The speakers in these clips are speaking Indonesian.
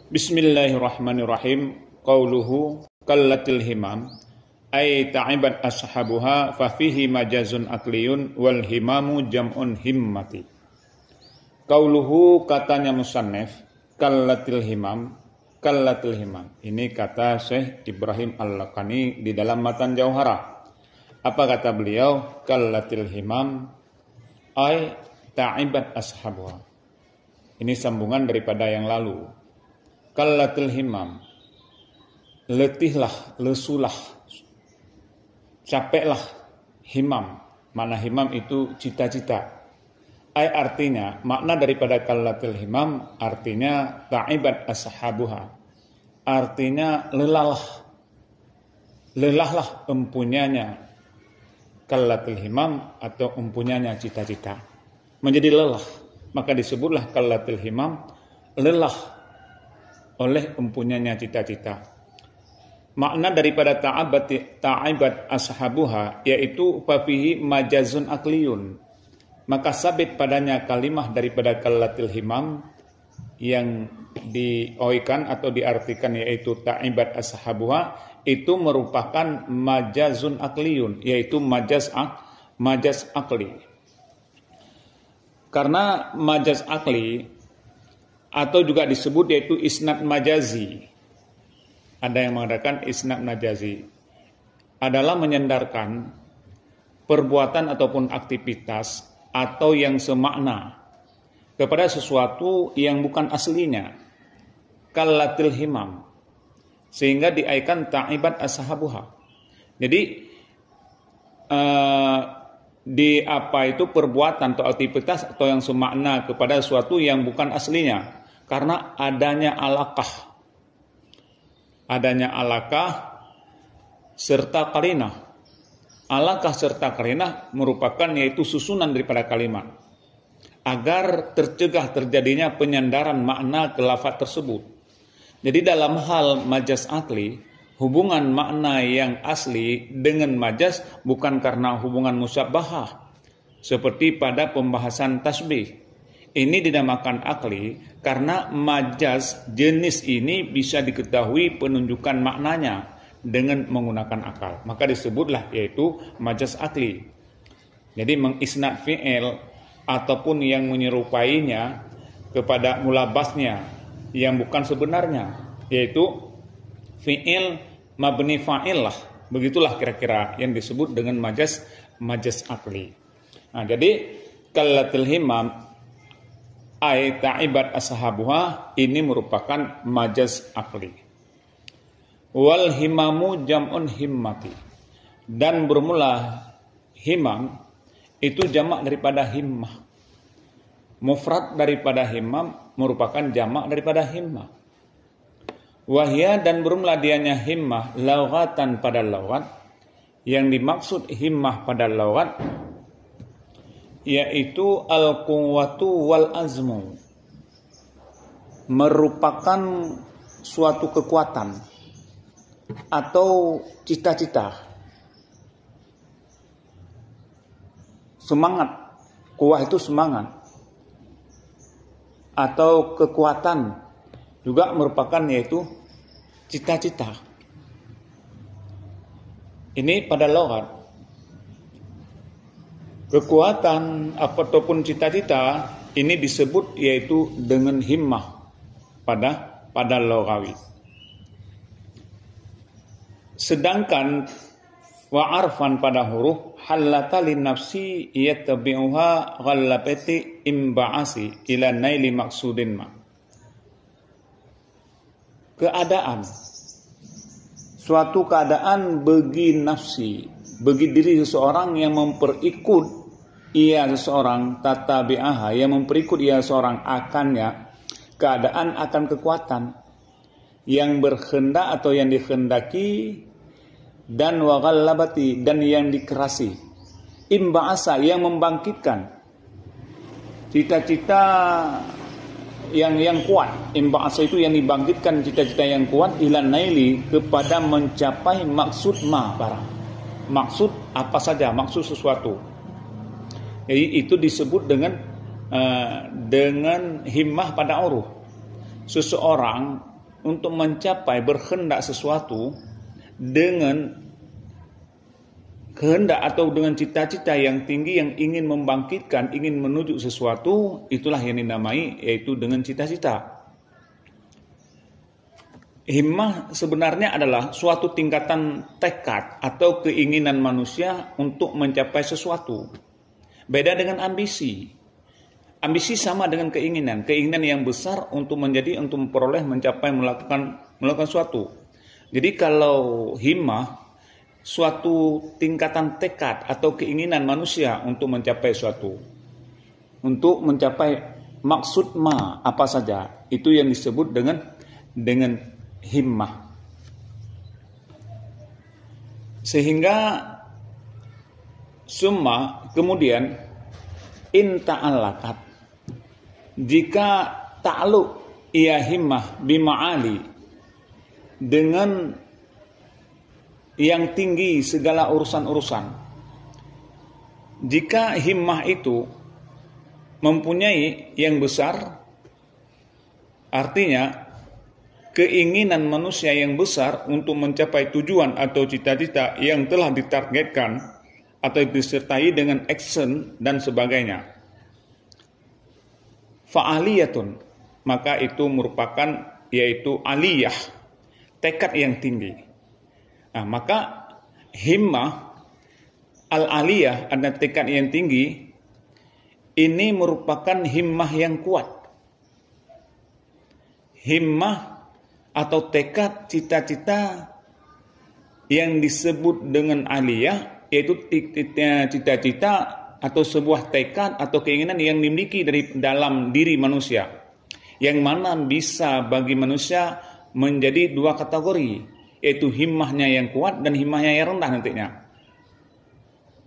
Bismillahirrahmanirrahim. Qauluhu kallatil himam ay ta'ibat ashabuha fa fihi majazun akliyun wal himamu jam'un himmati. Qauluhu, katanya musannif, kallatil himam. Ini kata Syekh Ibrahim Al-Laqani di dalam Matan Jauhara. Apa kata beliau? Kallatil himam ay ta'ibat ashabuha. Ini sambungan daripada yang lalu. Kallatil himam, letihlah, lesulah, capeklah himam. Mana himam itu cita-cita. Artinya, makna daripada kallatil himam artinya ta'ibat ashabuha. Artinya lelahlah empunyanya kallatil himam atau empunyanya cita-cita. Menjadi lelah, maka disebutlah kallatil himam, lelah oleh empunyanya cita-cita. Makna daripada ta'ibat ashabuha yaitu fafihi majazun akliyun. Maka sabit padanya kalimah daripada kallatil himam yang dioikan atau diartikan yaitu ta'ibat ashabuha itu merupakan majazun akliyun, yaitu majaz akli. Karena majaz akli atau juga disebut yaitu isnad majazi. Ada yang mengatakan isnad majazi adalah menyandarkan perbuatan ataupun aktivitas atau yang semakna kepada sesuatu yang bukan aslinya, kallatil himam, sehingga diaikan ta'ibat ashabuha. Jadi di apa itu perbuatan atau aktivitas atau yang semakna kepada sesuatu yang bukan aslinya, karena adanya alakah serta qarinah. Alakah serta qarinah merupakan yaitu susunan daripada kalimat agar tercegah terjadinya penyandaran makna ke lafaz tersebut. Jadi dalam hal majaz akli, hubungan makna yang asli dengan majaz bukan karena hubungan musyabahah seperti pada pembahasan tasbih. Ini dinamakan akli karena majaz jenis ini bisa diketahui penunjukan maknanya dengan menggunakan akal. Maka disebutlah yaitu majaz akli. Jadi mengisnad fi'il ataupun yang menyerupainya kepada mulabasnya yang bukan sebenarnya, yaitu fi'il mabni fa'il lah. Begitulah kira-kira yang disebut dengan majaz akli. Nah, jadi kallatil himam ay ta'ibat ashabuha ini merupakan majaz akli. Wal himamu jam'un himmati. Dan bermula himam itu jamak daripada himmah. Mufrad daripada himam merupakan jamak daripada himmah. Wahya, dan bermula dianya himmah laghatan pada laghat. Yang dimaksud himmah pada laghat yaitu al-quwwatu wal azmu, merupakan suatu kekuatan atau cita-cita, semangat. Kuwah itu semangat atau kekuatan, juga merupakan yaitu cita-cita. Ini pada loghat. Kekuatan ataupun cita-cita ini disebut yaitu dengan himmah pada loghawi. Sedangkan wa arfan pada huruf halata lin nafsi yattabi'uha ghallabati imba'asi ila naili maksudin ma. Keadaan, suatu keadaan bagi nafsi, bagi diri seseorang yang memperikut ia seseorang tatabi'aha, yang memperikut ia seseorang akannya, keadaan akan kekuatan yang berkehendak atau yang dikehendaki, dan waghallabati, dan yang dikerasi, imba'asa, yang membangkitkan cita-cita yang kuat. Imba'asa itu yang dibangkitkan cita-cita yang kuat ila naili, kepada mencapai maksud barang. Maksud apa saja, maksud sesuatu. Jadi itu disebut dengan himmah pada uruf. Seseorang untuk mencapai berkehendak sesuatu dengan kehendak atau dengan cita-cita yang tinggi yang ingin membangkitkan, ingin menuju sesuatu, itulah yang dinamai yaitu dengan cita-cita. Himmah sebenarnya adalah suatu tingkatan tekad atau keinginan manusia untuk mencapai sesuatu. Beda dengan ambisi. Ambisi sama dengan keinginan yang besar untuk memperoleh, mencapai, melakukan sesuatu. Jadi kalau himmah suatu tingkatan tekad atau keinginan manusia untuk mencapai suatu, untuk mencapai maksud apa saja, itu yang disebut dengan himmah. Sehingga summa kemudian in ta'allaqat, jika ta'alluq ia himmah bima'ali, dengan yang tinggi segala urusan-urusan. Jika himmah itu mempunyai yang besar, artinya keinginan manusia yang besar untuk mencapai tujuan atau cita-cita yang telah ditargetkan atau disertai dengan action dan sebagainya. Fa'aliyatun, maka itu merupakan yaitu aliyah, tekad yang tinggi. Nah, maka himmah al-aliyah, ada tekad yang tinggi, ini merupakan himmah yang kuat. Himmah atau tekad cita-cita yang disebut dengan aliyah, yaitu cita-cita atau sebuah tekad atau keinginan yang dimiliki dari dalam diri manusia, yang mana bisa bagi manusia menjadi dua kategori, yaitu himmahnya yang kuat dan himmahnya yang rendah nantinya.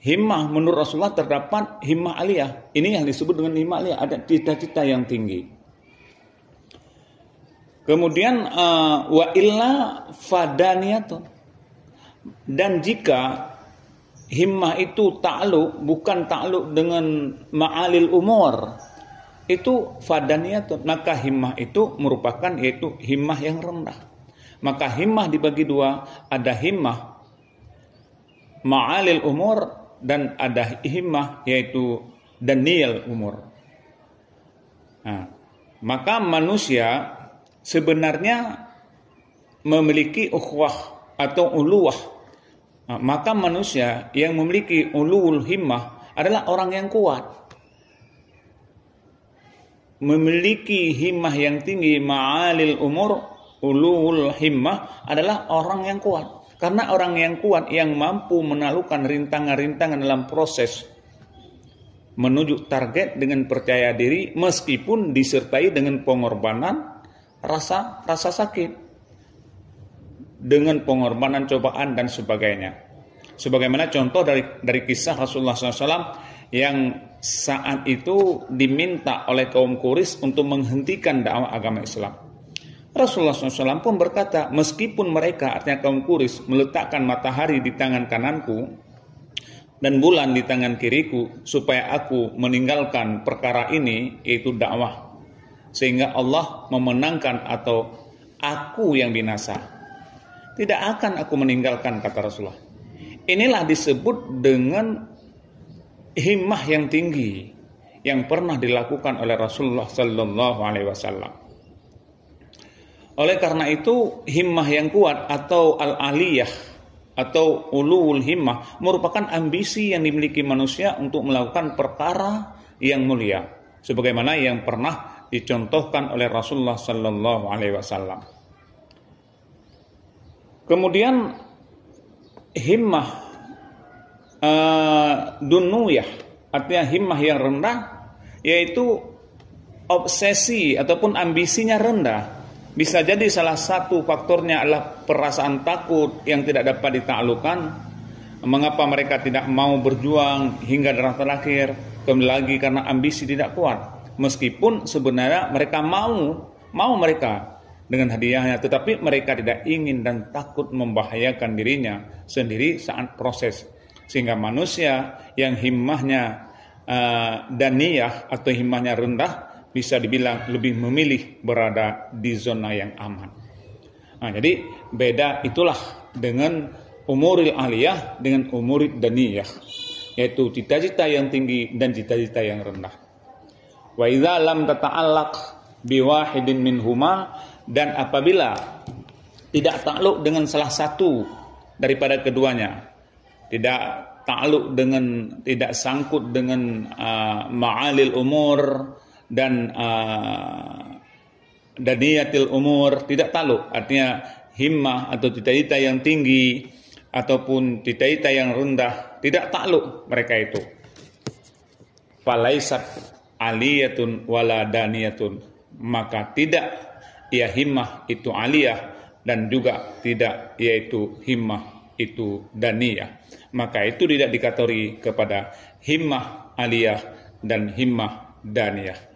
Himmah menurut Rasulullah terdapat himmah aliyah. Ini yang disebut dengan himmah aliyah, ada cita-cita yang tinggi. Kemudian wa illa fadaniyatun. Dan jika himmah itu ta'alluq, bukan ta'alluq dengan ma'alil umur, itu fadaniyatun, maka himmah itu merupakan yaitu himmah yang rendah. Maka himmah dibagi dua, ada himmah ma'alil umur dan ada himmah yaitu daniyal umur. Nah, maka manusia sebenarnya memiliki ukhuwah atau uluwah. Nah, maka manusia yang memiliki uluwul himmah adalah orang yang kuat. Memiliki himmah yang tinggi, ma'alil umur, ulul himmah, adalah orang yang kuat. Karena orang yang kuat yang mampu menaklukkan rintangan-rintangan dalam proses menuju target dengan percaya diri, meskipun disertai dengan pengorbanan rasa sakit, dengan pengorbanan cobaan dan sebagainya. Sebagaimana contoh dari kisah Rasulullah SAW yang saat itu diminta oleh kaum Quraisy untuk menghentikan dakwah agama Islam. Rasulullah SAW pun berkata, meskipun mereka, artinya kaum Quraisy, meletakkan matahari di tangan kananku dan bulan di tangan kiriku, supaya aku meninggalkan perkara ini, yaitu dakwah, sehingga Allah memenangkan atau aku yang binasa, tidak akan aku meninggalkan, kata Rasulullah. Inilah disebut dengan himmah yang tinggi yang pernah dilakukan oleh Rasulullah Sallallahu Alaihi Wasallam. Oleh karena itu, himmah yang kuat atau al-aliyah atau ulul himmah merupakan ambisi yang dimiliki manusia untuk melakukan perkara yang mulia, sebagaimana yang pernah dicontohkan oleh Rasulullah Sallallahu Alaihi Wasallam. Kemudian himmah dunuyah, artinya himmah yang rendah, yaitu obsesi ataupun ambisinya rendah. Bisa jadi salah satu faktornya adalah perasaan takut yang tidak dapat ditaklukkan. Mengapa mereka tidak mau berjuang hingga darah terakhir? Kembali lagi karena ambisi tidak kuat. Meskipun sebenarnya mereka mau mereka dengan hadiahnya, tetapi mereka tidak ingin dan takut membahayakan dirinya sendiri saat proses. Sehingga manusia yang himmahnya daniyah atau himmahnya rendah bisa dibilang lebih memilih berada di zona yang aman. Nah, jadi beda itulah dengan umuril aliyah dengan umurid daniyah, yaitu cita-cita yang tinggi dan cita-cita yang rendah. Wa idza lam tata'allaq biwahidin minhuma, dan apabila tidak takluk dengan salah satu daripada keduanya, tidak takluk dengan, tidak sangkut dengan ma'alil umur dan daniyatil umur, tidak takluk, artinya himmah atau cita-cita yang tinggi ataupun cita-cita yang rendah, tidak takluk mereka itu. Falaisat aliyatun wala daniyatun, maka tidak ia himmah itu aliyah dan juga tidak yaitu himmah itu daniyah. Maka itu tidak dikategori kepada himmah aliyah dan himmah daniyah.